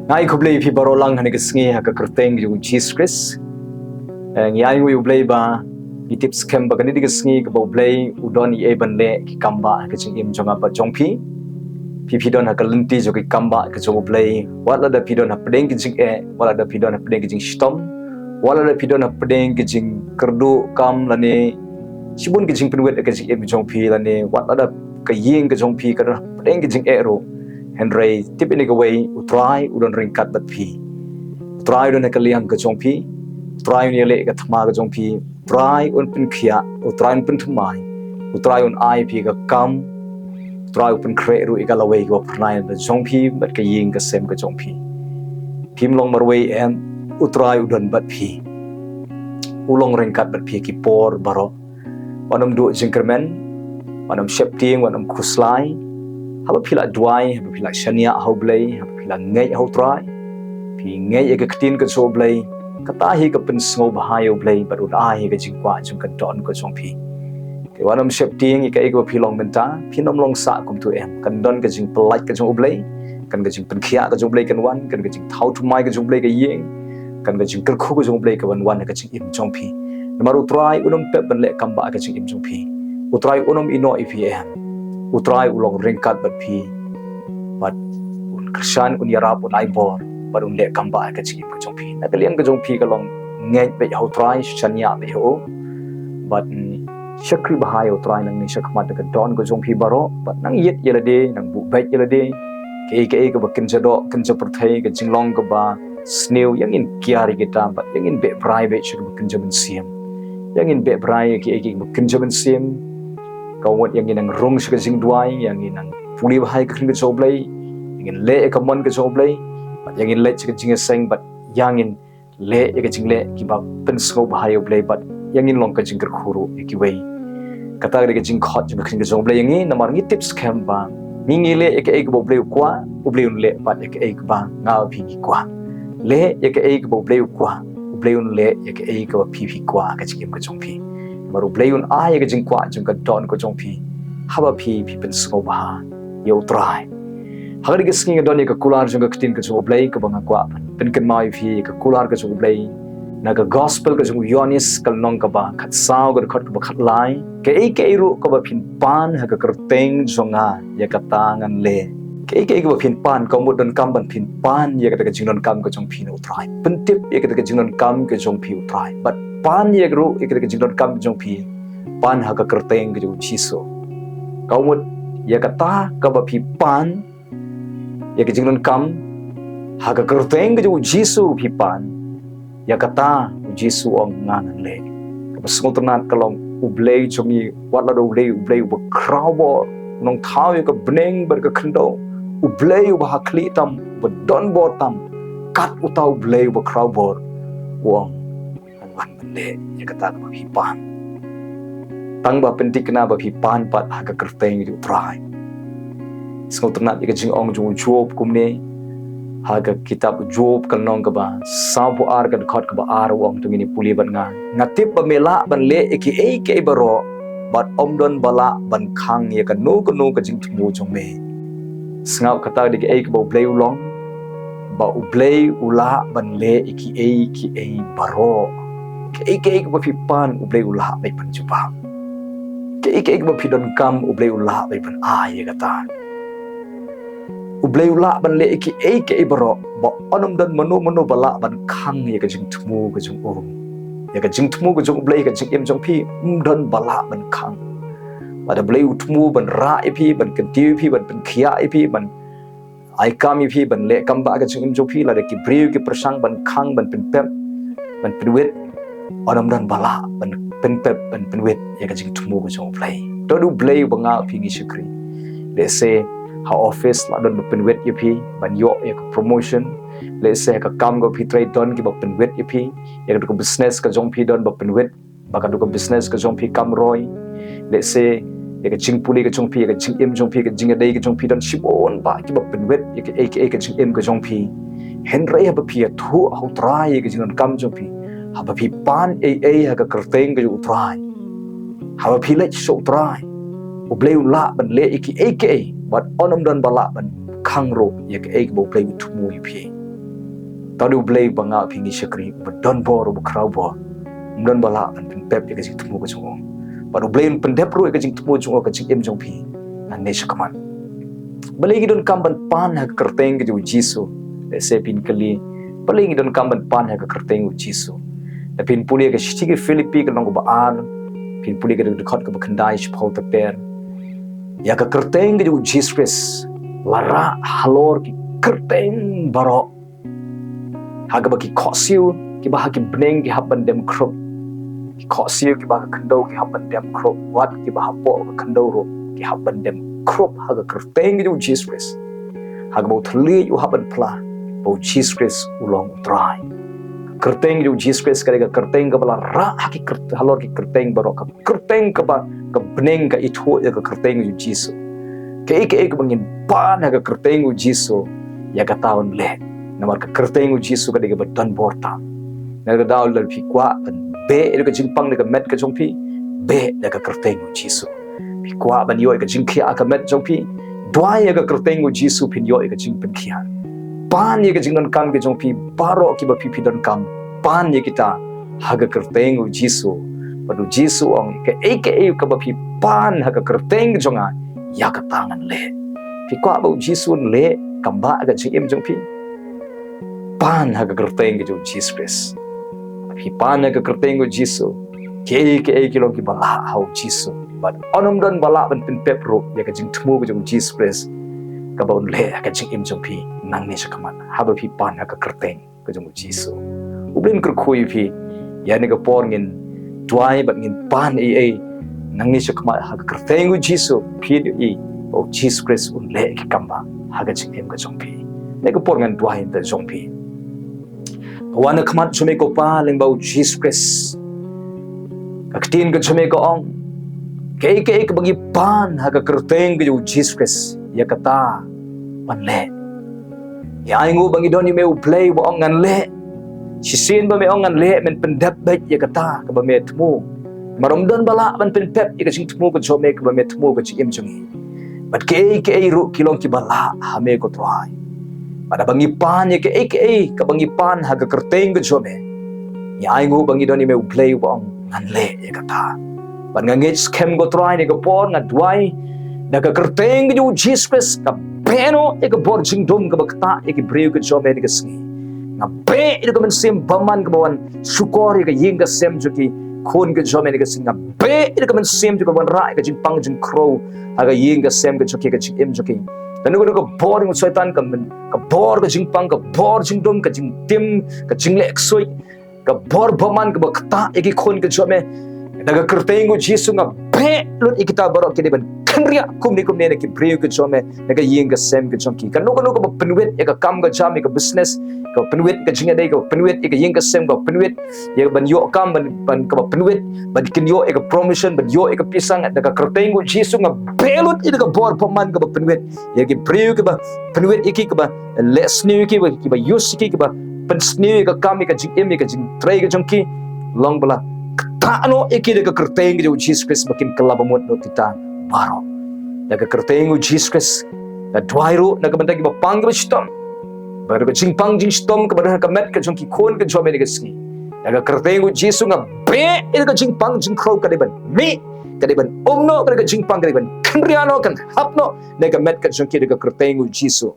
Ngai khublei phi barolang hani kesngi ha ka Kyrteng ju Jesus Christ. Sngi U Blei ba i tips kem ba kani kesngi ka Blei udon i eban le ki kambah ka jing jonga ba jong phi. Phi don ha ka lenti jo ki kambah ka jong Blei. Wala da phi don ha pedeng ki jing wala da phi don ha pedeng ki jing shitom. Wala da phi don ha pedeng ki jing kerdu kam lane shibun ki jing pynlait ka jing jong phi lane wala da ka ying ka jong phi ka pedeng ki jing ro. Henry tip ini kawai utrai udon ringkat bat phi utrai udon kaliam ka jong phi utrai ni le ka thma ka jong phi utrai un pin khia utrai un pin thmai utrai un ai phi ka kam utrai un kre ru igalawai ka phnai da jong phi bat ka ying ka sem ka jong phi phim long marway en utrai udon bat phi ulong ringkat bat phi ki por baro wanam du jingkermen wanam shepting wanam khuslai haba phila dwai haba phila shania U Blei haba phila ngai U Trai phi ngai ka ktin ka so Blei kata hi ka pen sngewbha U Blei but un ai ka jingwa jung ka don ka jong phi ke wanam shepting ka ko philong bynta phinom long sa kum tu em kan don ka jing pynlait ka jong U Blei kan ka jing penkhia ka jong Blei kan wan kan ka jing thau thu mai ka jong Blei ka yeng kan ka jing kerkhu ka jong Blei ka wan ka jing im jong phi namaru trai unum pe ban le kambah ka jing im jong phi utrai unum ino ipm utrai ulong ringkat bat phi bat un krishan un yarap un aibor bat un le kambah ka chi ka jong phi na ka liang ka jong phi ka long ngai be U Trai shania be ho bat shakri bahai U Trai nang ni shakmat ka don ka jong phi baro bat nang yet yelade nang bu bai yelade ke ka bakin jado kan ja perthai ka jinglong ka ba sneu yang in kiari kita bat yang in be private shur bakin jaman siam yang in be brai ke bakin jaman siam kawat yang inang rong sa kasing dwai yang inang puli bahai ka kring ka Blei yang in le ka mon ka Blei but yang in le sa jingiaseng but yang in le ka jing le kiba sngewbha U Blei but yang in long ka jing kerkhuru ki wei kata ka jing khot ka kring ka Blei yang in namar ngi tips kem ba ngi le ka ka Blei kwa U Blei un le but ka ba nga phi ki kwa le ka ka Blei kwa U Blei un le ka ka phi kwa ka jing ka jong phi maru Blei un ai ka jing kwa jung ka don ko jong phi haba phi pen sngewbha U Trai hagari ka snging don ka kular jung ka ktin ka jong Blei ka banga kwa pen kan mai phi ka kular ka jong Blei na ka gospel ka jong yonis kal nong ka ba khat saw ka khot ka ba khat lai ka ru ka ba phin pan ha ka Kyrteng jonga ya ka tangan le ka ba phin pan ka mu don kam ban phin pan ya ka jing don kam ka jong phi U Trai pen tip ya ka jing don kam ka jong phi U Trai but pan ye gru ikre jing don kam jong phi pan ha ka Kyrteng ka Jisu kaumut ya kata ka ba phi pan ya ka jing don kam ha ka Kyrteng ka Jisu phi pan ya kata Jisu ong ngan le ka sngotnat kalong U Blei jongi wala do U Blei ba krawo nong thau ka bneng ber ka khndo U Blei ba khli tam ba don bo tam kat utau Blei ba krawo wong le ya kata ka phi pan tang ba pentik na ba phi pan pat ha ka Kyrteng U Trai sngotna ka jing ong ju job kumne ha ka kitab job kan nong ka ba sabu ar ka khot ka ba ar wong tu ni puli ban nga natip ba mela ban le ke baro bat om don bala ban khang ya ka no ka jing thmu jong me sngaw kata de ke ka ba Blei ulong ba U Blei ula ban le ke baro ke ba phi pan U Blei ula bai pan chupa ke ba phi don kam U Blei ula bai pan ai ka ta U Blei ula ban le ke baro ba onom dan mano bala ban khang ya ka jing thmu ka jung ya ka jing thmu ka jung U Blei ka jing em jong phi don bala ban khang ba da Blei thmu ban ra phi ban kan ti phi ban khia phi ban ai kam phi ban le kam ba ka jing em jong phi la de ki briu ki prasang ban khang ban pep ban pinwit onam dan bala ban pep ban pinwit ya ka jing thmu ka jong Blei do du Blei banga phi ngi shikri le se ha office la don pinwit phi ban yo ya ka promotion le se ka kam go phi trade don ki ba pinwit phi ya ka business ka jong phi don ba pinwit ba ka du business ka jong phi kam roi le se ya ka jing puli ka jong phi ya ka jing em jong phi ka jing dei ka jong phi don shibun ba ki ba pinwit ya ka jing em ka jong phi henry ha ba phi thu U Trai ka jing don kam jong phi ha ba phi pan ha ka Kyrteng ka U Trai ha ba phi le U Trai U Blei la ban le ki bat onam don bala ban khang ro ya ka ba Blei thmu phi tau du blei banga pingi shakri don bor bu krau bo don bala an pin pep ke jing tumu ko chung ba du blei pen dep ro ke jing tumu chung ka jing em jong pi an ne shakaman balai gi don kam ban pan ha kerteng ke Jisu se pin kali balai gi don kam ban pan ha kerteng Jisu da pin puli ke shiti ke Filipi ke long ba an pin puli ke de khot ke khandai shpau tak ter ya ka kerteng ke Jesus Christ lara halor ki kerteng baro haga baki khosiu ki ba ki bneng ki haban dem krop ki khosiu ki ba khando ki haban dem krop wat ki ba hapo khando ro ki haban dem krop haga kerteng ki Jesus Christ haga bo thli yu haban pla bo Jesus Christ ulong trai kerteng ki Jesus Christ ka kerteng ka bala ra haki halor ki kerteng baro ka kerteng ka ba ka bneng ka itho ya ka kerteng ki Jesus ke bangin pan haga kerteng ki Jesus ya ka taun le namar ka kerteng Jisu ka diga badan borta naga daul dal pi kwa ban be ka jingpang ka met ka jongpi be ka kerteng Jisu pi kwa ban yo ka jingkhia ka met jongpi dwai ka kerteng Jisu pin yo ka jingpen khia pan ye ka jingnon kam ka jongpi baro ki ba pi don kam pan ye kita haga kerteng Jisu padu Jisu ong ka ka ba pi pan haga kerteng jonga ya ka tangan le pi kwa ba Jisu le kambah ka jingem jongpi pan haga kerteng ke Jesus Christ hi pan haga kerteng ke Jisu ke long ki bala hau Jisu but onom don bala ban pin pepro ya ka jing thmu ke Jesus Christ ka bon le ka jing im jong pi nang ne shakaman haba pi pan haga kerteng ke Jisu ubin ker khui pi ya ne ka por ngin dwai bat ngin pan nang ne shakaman haga kerteng ke Jisu pi o Jesus Christ un le ki kamba haga jing im ka jong pi ne ka por ngan dwai ta jong pi wana khamat chume ko pa leng bau Jesus Christ aktin ka chume ko ong ke bagi pan ha ka kerteng ke Jesus Christ ya kata pan le ya aingu bangi doni me U Blei bo ong ngan le sisin ba me ong ngan le men pendap bet ya kata ka ba me tmu marom don bala ban pen pep ya ka sing tmu ko chume ka ba me tmu ka chim chungi but ke ru kilong ki bala ha me ko trai pada bangi pan ye ke bangi pan ha ka kerteng ke jome ya aingu bangi doni me U Blei bong ngan le ye kata ban ngangit skem go try ne ko por nga dwai da ka kerteng ke Jesus Christ ka peno ye ka bor jing dom ka bakta ye ke breu ke jome ne ke sngi nga be ye ka men sim baman ka bawan sukor ye ka ying ka sem juki khon ke jome ne ke singa be ye ka men sim juka ban ra ka jing pang jing crow aga ying ka sem ke juki ka jing em juki dan ko bor ng setan ka bor ka jingpang ka bor jingdom ka jingtim ka jingle eksoi ka bor baman ka bakta eki khon ka jome daga kerteng Jisu nga be lut ikita baro ke ban kanria kumni ne ki breu ka jome daga ying ka sem ka jongki kan no ka penwet ka kam ka jam ka business ka penwet ka jinga dai ka penwet ka ying ka sem ka penwet ya ban yo kam ban ka penwet ban kin yo ka promotion ban yo ka pisang daga kerteng Jisu nga belut ida ka bor paman ka penwet ya ki breu ka penwet iki ka les new ki ba yus ki ba pen snew ka kam ka jing em ka jing trai ka jongki long bala ano iki daga kerteng Jesus Christ makin kelabamut no kita baro daga kerteng Jesus Christ da dwairu naga bantagi ba pang ba shitom baru ka jingpang jing shitom ka badana ka met ka jongki khon ka jome ne ski daga kerteng Jesus nga be ka jingpang jing crow ka deban me ka deban omno ka jingpang ka deban kanriano kan hapno naga met ka jongki daga kerteng Jesus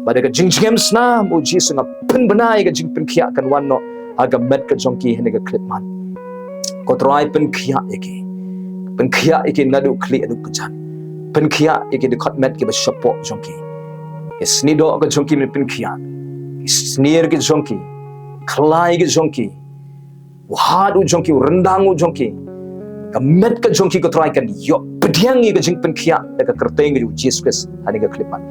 ba daga jingjem sna mo Jesus nga pen banai ka jingpen khia kan wanno aga met ka jongki ne ka klipman ko try pen khia eki nadu kli adu kujan pen khia eki de khot met ke ba shapo jongki isnido ka jongki me pen khia isnir ke jongki khlai ke jongki wahadu jongki rendangu jongki ka met ka jongki ko try kan yo pediangi ka jing pen khia ka kerteng ju Jesus Christ ani ka klipan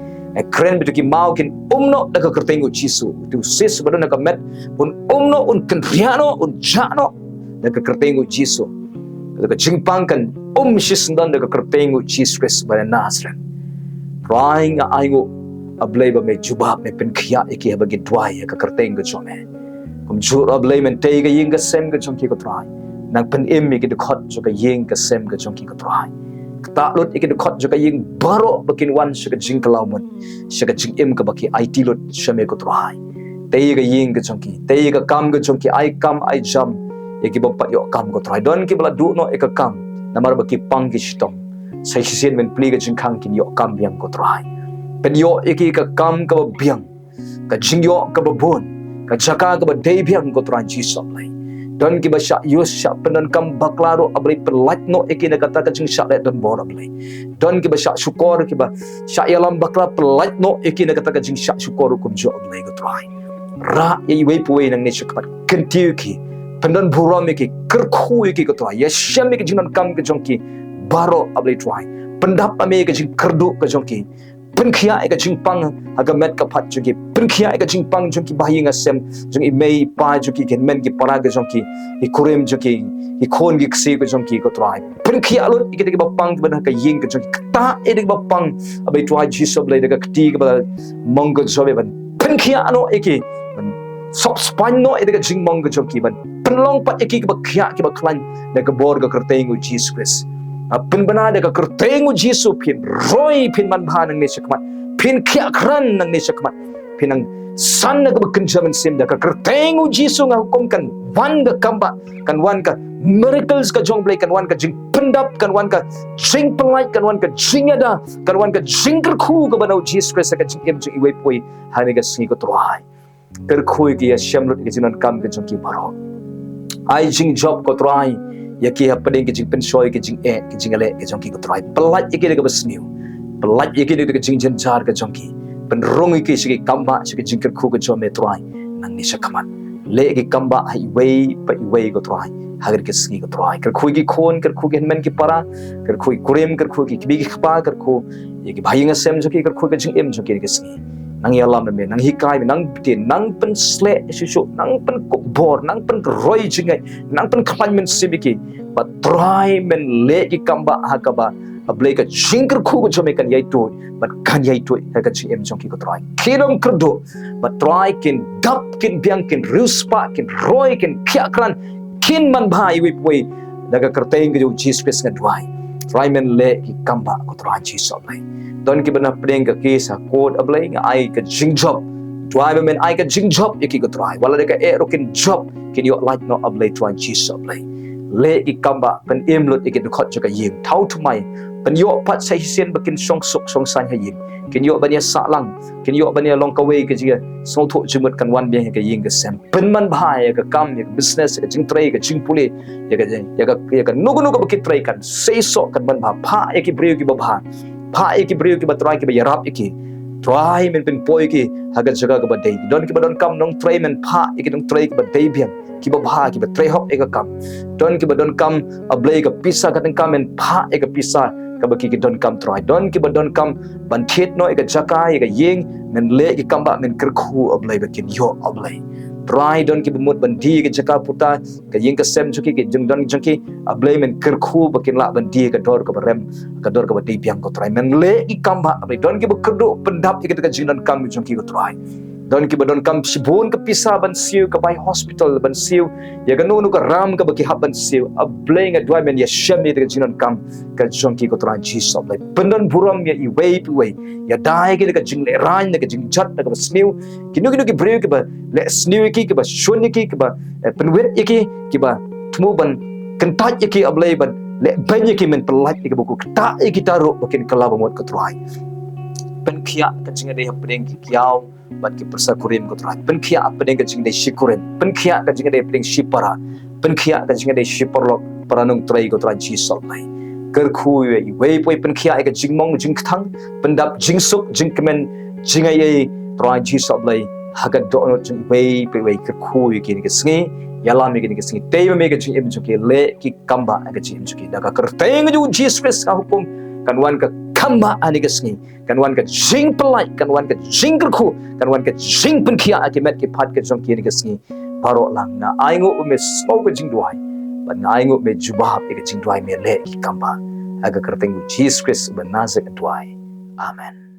kren bitu ki mau kin umno da ka kerteng ju Jesus tu sis badana ka met un umno un kan riano un jano daga kerteng Jesus daga jingpang kan shisndan daga kerteng Jesus Christ ba Nazareth trying aingo ablay ba me jubab me pen khia eki ba gi dwai ka kerteng go chome kum jur ablay men te ga ying ga sem ga chongki ko try nang pen em me gi de khot jo ga ying ga sem ga chongki ko try ta lot eki de khot jo ga ying baro bakin wan shiga jing kalawmon shiga jing em ka baki IT lot shame ko try tei ga ying ga chongki tei ga kam ga chongki I come I jump yaki bapak yo kam ko try don ki bala du no eka kam namar ba ki pang ki shitom sai sien men pli ga jingkhang kin yo kam biang ko try pen yo eki ka kam ka biang ka jingyo ka bon ka jaka ka dei biang ko try Jisu lai don ki ba sha yus sha penan kam baklaro abri pelat no eki na kata ka jing sha le don bor lai don ki ba sha syukur ki ba sha yalam bakla pelat no eki na kata ka jing sha syukur kum jo lai ko try ra ye wei puwe nang ne syukat kentiu ki pendan buram ki kerkhu ki ko try ya syam ki jinan kam ke jongki baro abri try pendap ame ke jing kerdu ke jongki penkhia ka jingpang aga met ka phat juki penkhia ka jingpang juki bahi nga sem jung i mei pa juki ken men ki para ga jongki i kurem juki i khon gi kse ka jongki ko try penkhia lot i ke ba pang ba ka ying ka jongki ta e de ba pang abai try Jisu blai de ka kti ka ba mong jobe ban penkhia ano eke sop span no e de ka jing mong jongki ban penlong pat eke ka ba khia ki ba klan de ka bor ga Kyrteng Jesus Christ pen bana de ka Kyrteng Jisu phin roi phin man bha nang ne sakmat phin khia khran nang ne sakmat phin ang san na ka kenjaman sim da ka Kyrteng Jisu nga hukum kan wan ga kambah kan wan ka miracles ka jong blai kan wan ka jing pendap kan wan ka jing pynlait kan wan ka jingada kan wan ka jingker khu ka banau Jesus Christ ka jing em jing iwe poi hani ka singi ko try ker khu ki ya shamlut ki jinan kam ka jong ki baro ai jing job ko try yaki happening ke jing pensoi ke jing ke jing ale ke jong ki ko try pelat yaki de ka basniu pelat yaki de ka jing jar ka jong ki penrong yaki sigi kambah sigi jing ker khu ka jong me try nang ni sakaman le ki kambah hai wei pa wei ko try hagar ke sigi ko try ker khu ki khon ker khu ki men ki para ker khu kurem ker khu ki kibi ki khpa ker khu yaki bhai nga sem joki ker khu ka jing em joki ke sigi nang yalam me nang hikai nang tin nang pen sle shu nang pen bor nang pen roi jingai nang pen khan men sibiki but try men le ki kambah hakaba ablei ka jingker khu ko jome kan yai to but kan yai to ka jing em jong ki ko try kidom kerdo but try kin dap kin biang kin ruspa kin roi kin khia kran kin man bhai wi poi daga Kyrteng ke Jesus Christ nga dwai try men le ki kambah ko try Jesus lai don ki bana pedeng ka kisa code ablai nga ai ka jing job dwai men ai ka jing job yaki ko try wala de ka rokin job kin yo like no ablai try Jesus ablai le ki kambah pen imlut yaki dukhat jaka ying thau thumai pen yo pat sai sen bakin song suk song san ha ying kin yo bania salang kin yo bania long ka wei ka jiga song tho jimut kan wan be ka ying ka sem pen man bhai ka kam ya business ka jing trai ka jing pule ya ka nugu nugu bakit trai kan sei so kan man bha pha yaki breu ki ba bha pha ki breu ki ba try ki ba yarap ki try men pen poi ki haga jaga ka ba dei don ki ba don kam nong try men pha ki nong try ki ba dei biang ki ba bha ki ba try hop eka kam don ki ba don kam ablei ka pisa ka teng kam men pha eka pisa ka ba ki don kam try don ki ba don kam ban thet no eka jaka eka yeng men le ki kambah men kerkhu ablei ba kin yo ablei try don ki bumut bandi ke jaka puta ka yeng ka sem juki ke jeng don jengki ablei men kerkhu bakin la bandi ka dor ka rem ka dor ka badi piang ko try men le ki kambah ablei don ki bekerdu pendap ki ka jinan kam jengki ko try don ki badon kam shibun ka pisa ban siu ka bai hospital ban siu ya ka nu ka ram ka baki hab ban siu ablei nga dwai men ya shemi ka jinan kam ka jengki ko try Jesus ablei pendon buram ya i wei pi wei ya dai ki ka jing le ran ka jing chat ka sniu kinu ki breu ki ba le sniu ki ba shun ki ba penwet ki ba tmu ban kentat ki ablei ban le ban ki men pelat ki buku ta ki taru bakin kala bamot ka try pen khia ka jing de hapdeng ki kiau bat ki persa kurim ko try pen khia apdeng ka jing de shikurim pen khia ka jing de apdeng shipara pen khia ka jing de shiporlok paranung try ko try Jesus lai ker khu ye wei poi pen khia ka jing mong jing thang pendap jing suk jing kemen jing ai try Jesus lai haga do no jing wei pe wei ker khu ye ki ni sngi yala me ki ni sngi te me ka jing em ju ki le ki kambah ka jing em ju ki da ka Kyrteng ju Jesus Christ ka hukum kan wan ka kambah ani ka sngi kan wan ka jing pynlait kan wan ka jing kerkhu kan wan ka jing pen khia ki met ki phat ka jong ki ni ka sngi paro lang na aingo me smau ka jing dwai ban aingo me jubah ka jing dwai me le ki kambah aga Kyrteng Jesus Christ ban nazak dwai amen.